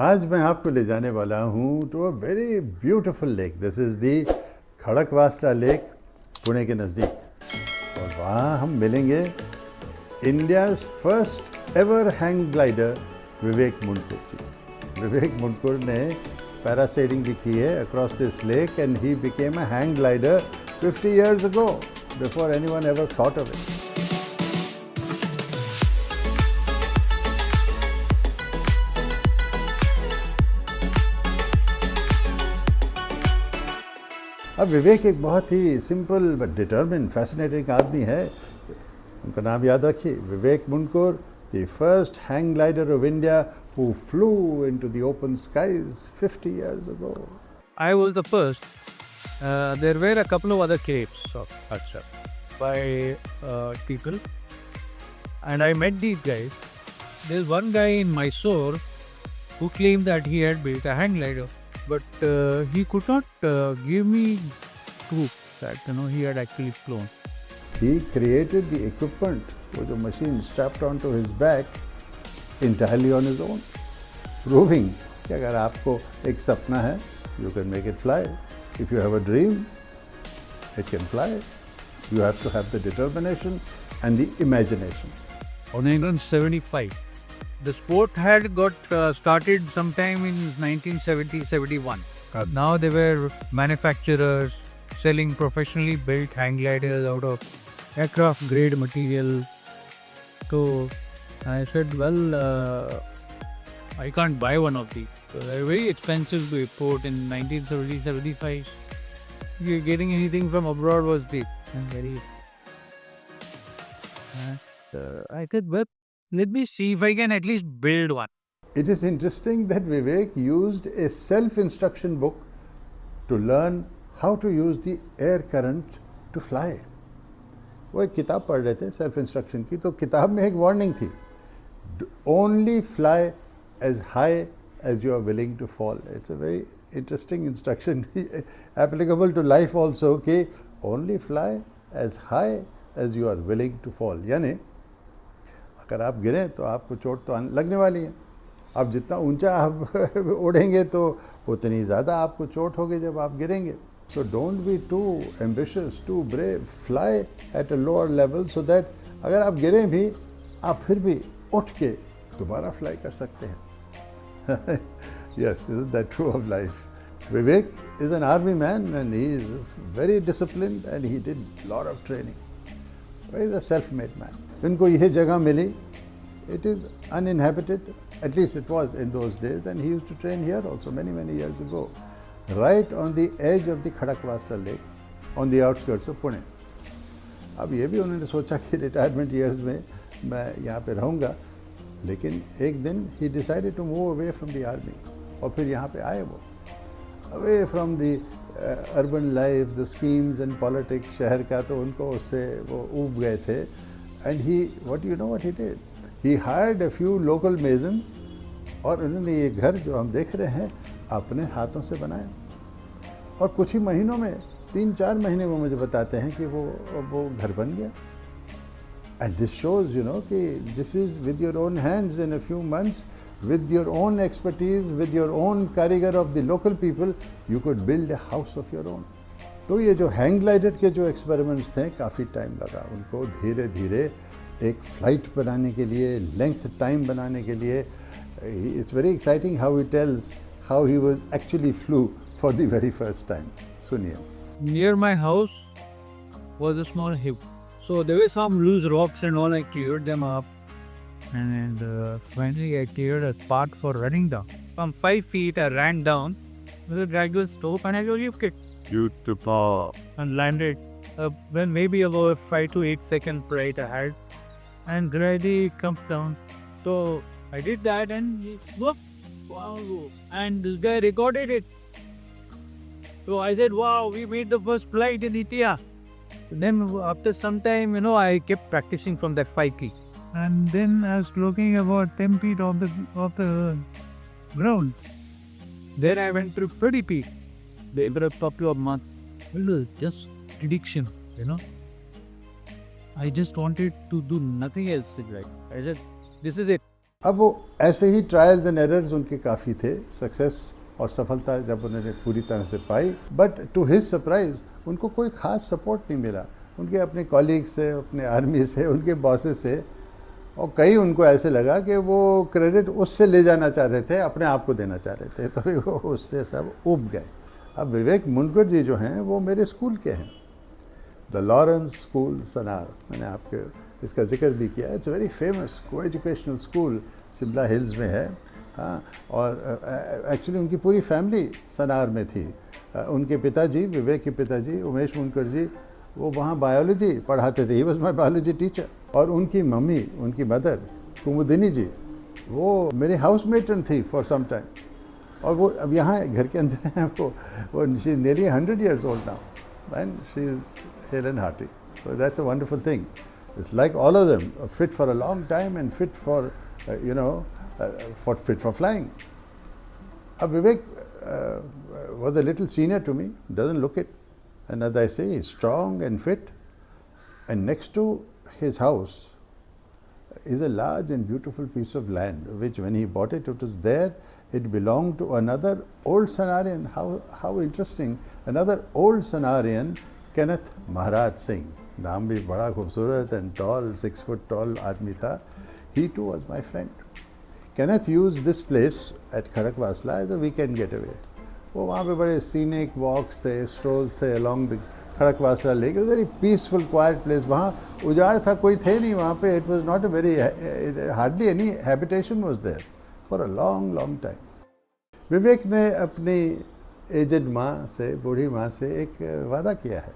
आज मैं आपको ले जाने वाला हूँ to a very beautiful lake. This is the Khadakwasla lake, Pune के नज़दीक. और वहाँ हम मिलेंगे India's first ever hang glider Vivek Mundkur ji. Vivek Mundkur ने पैरासेलिंग भी की है across this lake and he became a hang glider 50 years ago before anyone ever thought of it. अब विवेक एक बहुत ही सिंपल बट डिटर्मिन फैसिनेटिंग आदमी है. उनका नाम याद रखिए, Vivek Mundkur, the first hang glider of India who flew into the open skies 50 years ago. I was the first. There were a couple of other capes of Acha by people, and I met these guys. There's one guy in Mysore who claimed that he had built a hang glider, but he could not give me proof that he had actually flown. He created the equipment with a machine strapped onto his back entirely on his own, proving कि अगर आपको एक सपना है, you can make it fly. If you have a dream, it can fly. You have to have the determination and the imagination. On 1975, the sport had got started sometime in 1970-71. Now they were manufacturers selling professionally built hang gliders out of aircraft grade material. So I said, well, I can't buy one of these. So they're very expensive to import in 1970-75. Getting anything from abroad was big and very. I said, well, let me see if I can at least build one. It is interesting that Vivek used a self-instruction book to learn how to use the air current to fly. वो एक किताब पढ़ रहे थे self instruction की, तो किताब में एक वार्निंग थी, only fly as high as you are willing to fall. It's a very interesting instruction applicable to life also, कि only fly as high as you are willing to fall. यानी अगर आप गिरें तो आपको चोट तो लगने वाली है. आप जितना ऊंचा आप उड़ेंगे तो उतनी ज़्यादा आपको चोट होगी जब आप गिरेंगे. So don't be too ambitious, too brave. Fly at a lower level so that अगर आप गिरें भी, आप फिर भी उठ के दोबारा फ्लाई कर सकते हैं. Yes, isn't that true of life? Vivek is an army man and he is very disciplined and he did a lot of training. He is a self-made man. इनको यह जगह मिली. It is uninhabited, at least it was in those days, and he used to train here also many years ago, right on the edge of the Khadakwasla lake, on the outskirts of Pune. अब ये भी उन्होंने सोचा कि retirement years में मैं यहाँ पे रहूँगा, लेकिन एक दिन ही decided to move away from the army. और फिर यहाँ पे आए वो, away from the urban life, the schemes and politics शहर का, तो उनको उससे वो ऊब गए थे. And he what you know what he did, he hired a few local masons, और उन्होंने ये घर जो हम देख रहे हैं अपने हाथों से बनाया. और कुछ ही महीनों में, 3-4 महीने में मुझे बताते हैं कि वो घर बन गया. And this shows, कि this is with your own hands in a few months, with your own expertise, with your own कारीगर of the local people, you could build a house of your own. तो ये जो hang glider के जो experiments थे, काफ़ी time लगा उनको धीरे धीरे एक फ्लाइट बनाने के लिए, लेंथ टाइम बनाने के लिए. It's very exciting how he tells how he was actually flew for the very first time. सुनिए. Near my house was a small hill. So there were some loose rocks and all. I cleared them up, and finally I cleared a path for running down. From 5 feet I ran down with a gradual slope, and I really kicked beautiful and landed when maybe about 5 to 8 seconds right ahead, and gradually come down. So I did that, and whoop, wow! And this guy recorded it. So I said, wow, we made the first flight in India. Then after some time, I kept practicing from that 5 key. And then I was looking about 10 feet off the ground. Then I went through pretty peak. Over a couple of months. Well, just prediction, I just wanted to do nothing else in life. I said, this is it. अब वो ऐसे ही trials and errors उनके काफ़ी थे, success और सफलता जब उन्होंने पूरी तरह से पाई, बट टू हिज सरप्राइज उनको कोई ख़ास सपोर्ट नहीं मिला उनके अपने कॉलीग्स से, अपने आर्मी से, उनके बॉसेस से, और कई उनको ऐसे लगा कि वो क्रेडिट उससे ले जाना चाह रहे थे, अपने आप को देना चाह रहे थे, तो वो उससे सब उब गए। अब विवेक मुनकर जी जो हैं वो मेरे स्कूल के हैं, द लॉरेंस स्कूल सनार, मैंने आपके इसका जिक्र भी किया। इट्स वेरी फेमस को एजुकेशनल स्कूल, शिमला हिल्स में है। हाँ, और एक्चुअली उनकी पूरी फैमिली सनार में थी। उनके पिताजी, विवेक के पिताजी उमेश मुनकर जी, वो वहाँ बायोलॉजी पढ़ाते थे, he was my biology teacher. और उनकी मम्मी, उनकी मदर कुमुदिनी जी, वो मेरे हाउस मेटन थी फॉर सम टाइम, और वो अब यहाँ घर के अंदर हैं। वो she is nearly 100 years old now and she is hale and hearty, so that's a wonderful thing. It's like all of them are fit for a long time and fit for fit for flying. Vivek was a little senior to me, doesn't look it, and as I say, he's strong and fit, and next to his house is a large and beautiful piece of land, which when he bought it, it was there. It belonged to another old Sanarian. How interesting! Another old Sanarian, Kenneth Maharaj Singh. नाम भी बड़ा खूबसूरत and tall, 6 foot tall आदमी था. He too was my friend. Kenneth used this place at Khadakwasla as a weekend getaway. वो वहाँ पे बड़े scenic walks थे, strolls थे along the Khadakwasla lake, very peaceful quiet place. वहाँ उजाड़ था, कोई थे नहीं वहाँ पे। It was not a very, hardly any habitation was there for a long long time. Vivek ने अपनी एजड माँ से, बूढ़ी माँ से एक वादा किया है,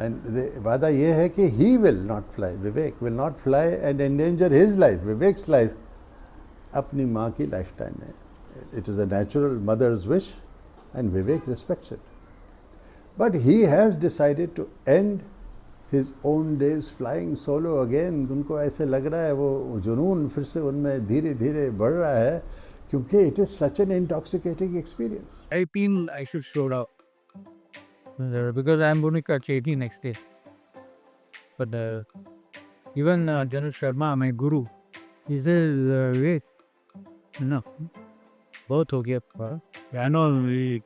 एंड वादा ये है कि he will not fly, Vivek will not fly and endanger his life, Vivek's life, अपनी माँ की लाइफ टाइम में। It is a natural mother's wish and Vivek respects it. But he has decided to end his own days flying solo again. उनको ऐसे लग रहा है, वो जुनून फिर से उनमें धीरे धीरे बढ़ रहा है, क्योंकि it is such an intoxicating experience. I feel I should show up because I'm going to catch 80 next day. But even General Sharma, my guru, he says, wait, no, बहुत हो गया। I know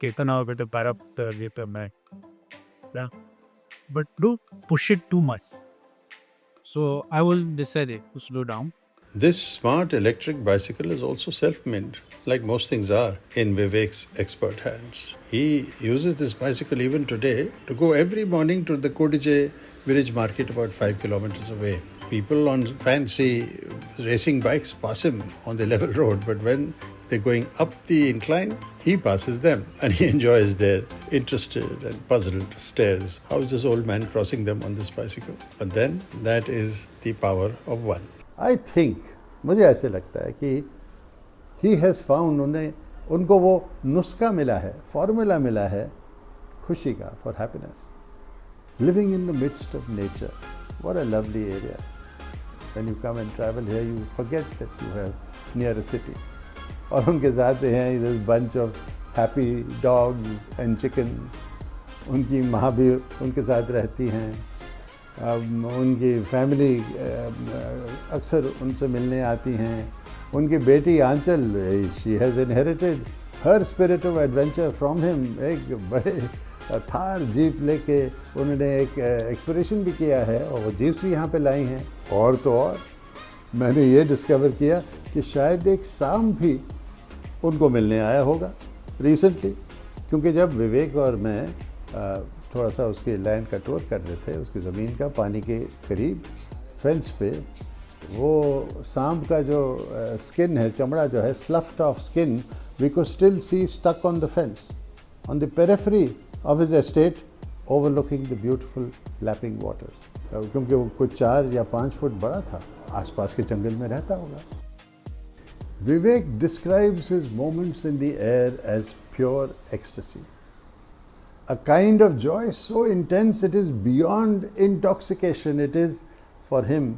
कितना बेटे पैर ये पे मैं, but don't push it too much. So I will decide to slow down. This smart electric bicycle is also self-made, like most things are in Vivek's expert hands. He uses this bicycle even today to go every morning to the Kodije village market about 5 kilometers away. People on fancy racing bikes pass him on the level road, but when they're going up the incline, he passes them and he enjoys their interested and puzzled stares. How is this old man crossing them on this bicycle? But then that is the power of one. I think, मुझे ऐसे लगता है कि he has found, उनको वो नुस्खा मिला है, फॉर्मूला मिला है खुशी का, for happiness. Living in the midst of nature, what a lovely area. When you come and travel here, you forget that you have near a city. और उनके साथ हैं this bunch of happy dogs and chickens. उनकी माँ भी उनके साथ रहती हैं। उनकी फैमिली अक्सर उनसे मिलने आती हैं। उनकी बेटी आंचल, she has inherited her spirit of adventure from him. एक बड़े थार जीप लेके उन्होंने एक एक्सप्लोरेशन भी किया है, और वो जीप्स भी यहाँ पे लाई हैं। और तो और मैंने ये डिस्कवर किया कि शायद एक सांप भी उनको मिलने आया होगा रिसेंटली, क्योंकि जब विवेक और मैं थोड़ा सा उसके लैंड का टूर कर रहे थे, उसकी ज़मीन का पानी के करीब फेंस पे, वो सांप का जो स्किन है, चमड़ा जो है, sloughed off skin, we could still see stuck on the fence on the periphery of his estate overlooking the beautiful lapping waters, क्योंकि वो कुछ 4 या 5 फुट बड़ा था, आसपास के जंगल में रहता होगा। Vivek describes his moments in the air as pure ecstasy. A kind of joy so intense it is beyond intoxication. It is, for him,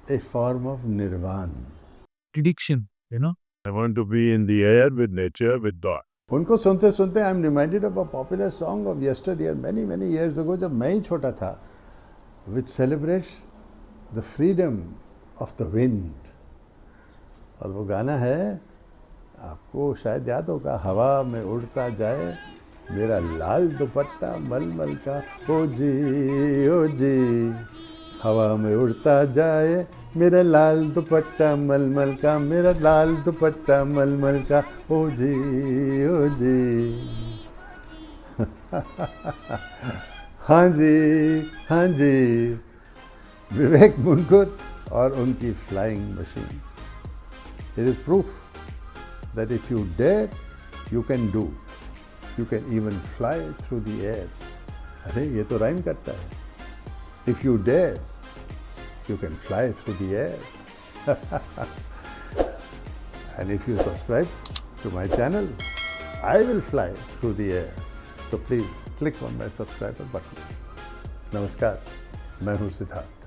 a form of nirvana. Prediction, I want to be in the air with nature, with God. उनको सुनते सुनते I am reminded of a popular song of yesteryear, many many years ago, जब मैं ही छोटा था, which celebrates the freedom of the wind. और वो गाना है, आपको शायद याद होगा, हवा में उड़ता जाए मेरा लाल दुपट्टा मलमल का, ओ जी हवा में उड़ता जाए मेरा लाल दुपट्टा मलमल का, मेरा लाल दुपट्टा मलमल का, ओ जी हाँ जी, विवेक मुनकुर और उनकी flying machine. It is proof that if you dare, you can do. You can even fly through the air. अरे ये तो राइम करता है. If you dare, you can fly through the air. And if you subscribe to my channel, I will fly through the air. So please click on my subscriber button. नमस्कार, मैं हूँ सिद्धार्थ.